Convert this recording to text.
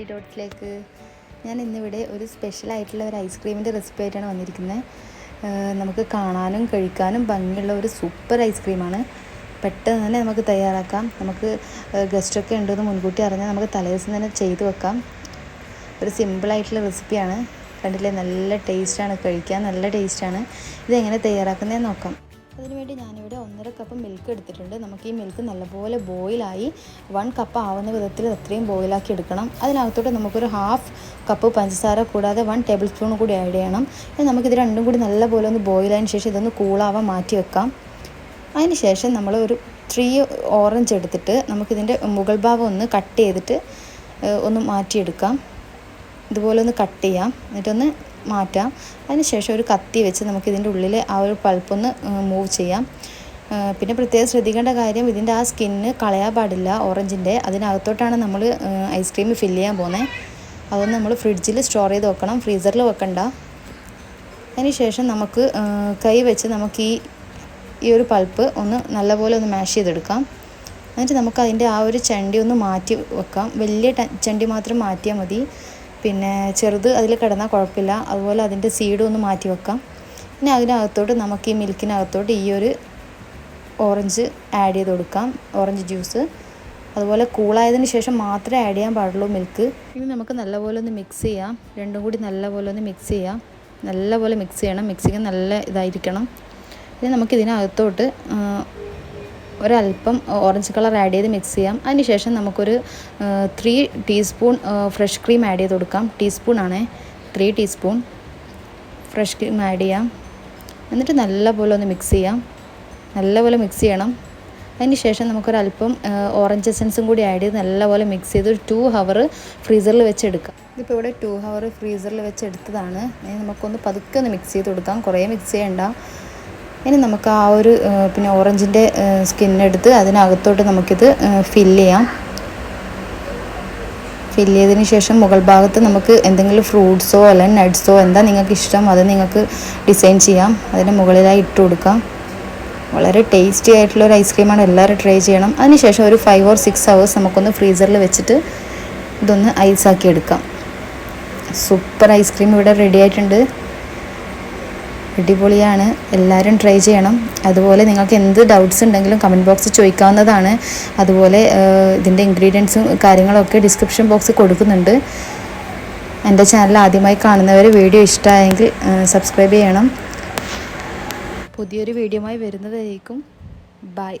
Tasty ഡോട്ട്സിലേക്ക്. ഞാൻ ഇന്നിവിടെ ഒരു സ്പെഷ്യലായിട്ടുള്ള ഒരു ഐസ്ക്രീമിൻ്റെ റെസിപ്പി ആയിട്ടാണ് വന്നിരിക്കുന്നത്. നമുക്ക് കാണാനും കഴിക്കാനും ഭംഗിയുള്ള ഒരു സൂപ്പർ ഐസ്ക്രീമാണ്. പെട്ടെന്ന് തന്നെ നമുക്ക് തയ്യാറാക്കാം. നമുക്ക് ഗസ്റ്റൊക്കെ ഉണ്ടെന്ന് മുൻകൂട്ടി അറിഞ്ഞാൽ നമുക്ക് തലേദിവസം തന്നെ ചെയ്ത് വെക്കാം. ഒരു സിമ്പിളായിട്ടുള്ള റെസിപ്പിയാണ്. കണ്ടില്ലേ, നല്ല ടേസ്റ്റാണ്, കഴിക്കാൻ നല്ല ടേസ്റ്റാണ്. ഇതെങ്ങനെ തയ്യാറാക്കുന്നതെന്ന് നോക്കാം. അതിനുവേണ്ടി ഞാനിവിടെ 1.5 കപ്പ് മിൽക്ക് എടുത്തിട്ടുണ്ട്. നമുക്ക് ഈ മിൽക്ക് നല്ലപോലെ ബോയിലായി 1 കപ്പ് ആവുന്ന വിധത്തിൽ അത്രയും ബോയിലാക്കി എടുക്കണം. അതിനകത്തോട്ട് നമുക്കൊരു 1/2 കപ്പ് പഞ്ചസാര കൂടാതെ 1 ടേബിൾ സ്പൂൺ കൂടി ആഡ് ചെയ്യണം. നമുക്കിത് രണ്ടും കൂടി നല്ലപോലെ ഒന്ന് ബോയിലായതിന് ശേഷം ഇതൊന്ന് കൂളാവാൻ മാറ്റി വെക്കാം. അതിന് ശേഷം നമ്മൾ ഒരു 3 ഓറഞ്ച് എടുത്തിട്ട് നമുക്കിതിൻ്റെ മുകൾ ഭാഗം ഒന്ന് കട്ട് ചെയ്തിട്ട് ഒന്ന് മാറ്റിയെടുക്കാം. ഇതുപോലെ ഒന്ന് കട്ട് ചെയ്യാം, എന്നിട്ടൊന്ന് മാറ്റാം. അതിനുശേഷം ഒരു കത്തി വെച്ച് നമുക്കിതിൻ്റെ ഉള്ളിൽ ആ ഒരു പൾപ്പൊന്ന് മൂവ് ചെയ്യാം. പിന്നെ പ്രത്യേകം ശ്രദ്ധിക്കേണ്ട കാര്യം, ഇതിൻ്റെ ആ സ്കിന്ന് കളയാൻ പാടില്ല ഓറഞ്ചിൻ്റെ. അതിനകത്തോട്ടാണ് നമ്മൾ ഐസ്ക്രീം ഫില്ല് ചെയ്യാൻ പോകുന്നത്. അതൊന്ന് നമ്മൾ ഫ്രിഡ്ജിൽ സ്റ്റോർ ചെയ്ത് വെക്കണം, ഫ്രീസറിൽ വെക്കണ്ട. അതിനുശേഷം നമുക്ക് കൈ വെച്ച് നമുക്ക് ഈ ഒരു പൾപ്പ് ഒന്ന് നല്ലപോലെ ഒന്ന് മാഷ് ചെയ്തെടുക്കാം. എന്നിട്ട് നമുക്ക് അതിൻ്റെ ആ ഒരു ചണ്ടി ഒന്ന് മാറ്റി വെക്കാം. വലിയ ചണ്ടി മാത്രം മാറ്റിയാൽ മതി, പിന്നെ ചെറുത് അതിൽ കിടന്നാൽ കുഴപ്പമില്ല. അതുപോലെ അതിൻ്റെ സീഡും ഒന്ന് മാറ്റി വെക്കാം. പിന്നെ അതിനകത്തോട്ട് നമുക്ക് ഈ മിൽക്കിനകത്തോട്ട് ഈ ഒരു ഓറഞ്ച് ആഡ് ചെയ്ത് കൊടുക്കാം, ഓറഞ്ച് ജ്യൂസ്. അതുപോലെ കൂളായതിന് ശേഷം മാത്രമേ ആഡ് ചെയ്യാൻ പാടുള്ളൂ മിൽക്ക്. ഇനി നമുക്ക് നല്ലപോലെ ഒന്ന് മിക്സ് ചെയ്യാം. രണ്ടും കൂടി നല്ലപോലെ ഒന്ന് മിക്സ് ചെയ്യാം. നല്ലപോലെ മിക്സ് ചെയ്യണം, മിക്സിങ് നല്ല ഇതായിരിക്കണം. ഇനി നമുക്കിതിനകത്തോട്ട് ഒരല്പം ഓറഞ്ച് കളർ ആഡ് ചെയ്ത് മിക്സ് ചെയ്യാം. അതിനുശേഷം നമുക്കൊരു 3 ടീസ്പൂൺ ഫ്രഷ് ക്രീം ആഡ് ചെയ്ത് കൊടുക്കാം. ടീസ്പൂണാണ്, 3 ടീസ്പൂൺ ഫ്രഷ് ക്രീം ആഡ് ചെയ്യാം. എന്നിട്ട് നല്ലപോലെ ഒന്ന് മിക്സ് ചെയ്യാം, നല്ലപോലെ മിക്സ് ചെയ്യണം. അതിനുശേഷം നമുക്കൊരല്പം ഓറഞ്ച് എസൻസും കൂടി ആഡ് ചെയ്ത് നല്ലപോലെ മിക്സ് ചെയ്ത് ഒരു 2 ഹവർ ഫ്രീസറിൽ വെച്ചെടുക്കാം. ഇതിപ്പോൾ ഇവിടെ 2 ഹവർ ഫ്രീസറിൽ വെച്ചെടുത്തതാണ്. നമുക്കൊന്ന് പതുക്കെ ഒന്ന് മിക്സ് ചെയ്ത് കൊടുക്കാം, കുറേ മിക്സ് ചെയ്യണ്ട. ഇനി നമുക്ക് ആ ഒരു പിന്നെ ഓറഞ്ചിൻ്റെ സ്കിന്നെടുത്ത് അതിനകത്തോട്ട് നമുക്കിത് ഫില്ല് ചെയ്യാം. ഫില്ല് ചെയ്തതിന് ശേഷം മുകൾ ഭാഗത്ത് നമുക്ക് എന്തെങ്കിലും ഫ്രൂട്ട്സോ അല്ലെങ്കിൽ നട്ട്സോ എന്താ നിങ്ങൾക്ക് ഇഷ്ടം അത് നിങ്ങൾക്ക് ഡിസൈൻ ചെയ്യാം. അതിന് മുകളിലായി ഇട്ട് കൊടുക്കാം. വളരെ ടേസ്റ്റി ആയിട്ടുള്ളൊരു ഐസ്ക്രീമാണ്, എല്ലാവരും ട്രൈ ചെയ്യണം. അതിനുശേഷം ഒരു 5 or 6 hours നമുക്കൊന്ന് ഫ്രീസറിൽ വെച്ചിട്ട് ഇതൊന്ന് ഐസാക്കി എടുക്കാം. സൂപ്പർ ഐസ്ക്രീം ഇവിടെ റെഡി ആയിട്ടുണ്ട്. അടിപൊളിയാണ്, എല്ലാവരും ട്രൈ ചെയ്യണം. അതുപോലെ നിങ്ങൾക്ക് എന്ത് ഡൗട്ട്സ് ഉണ്ടെങ്കിലും കമൻറ്റ് ബോക്സിൽ ചോദിക്കാവുന്നതാണ്. അതുപോലെ ഇതിൻ്റെ ഇൻഗ്രീഡിയൻസും കാര്യങ്ങളൊക്കെ ഡിസ്ക്രിപ്ഷൻ ബോക്സിൽ കൊടുക്കുന്നുണ്ട്. എൻ്റെ ചാനൽ ആദ്യമായി കാണുന്നവർ വീഡിയോ ഇഷ്ടമായെങ്കിൽ സബ്സ്ക്രൈബ് ചെയ്യണം. പുതിയൊരു വീഡിയോയുമായി വരുന്നതായിരിക്കും. ബൈ.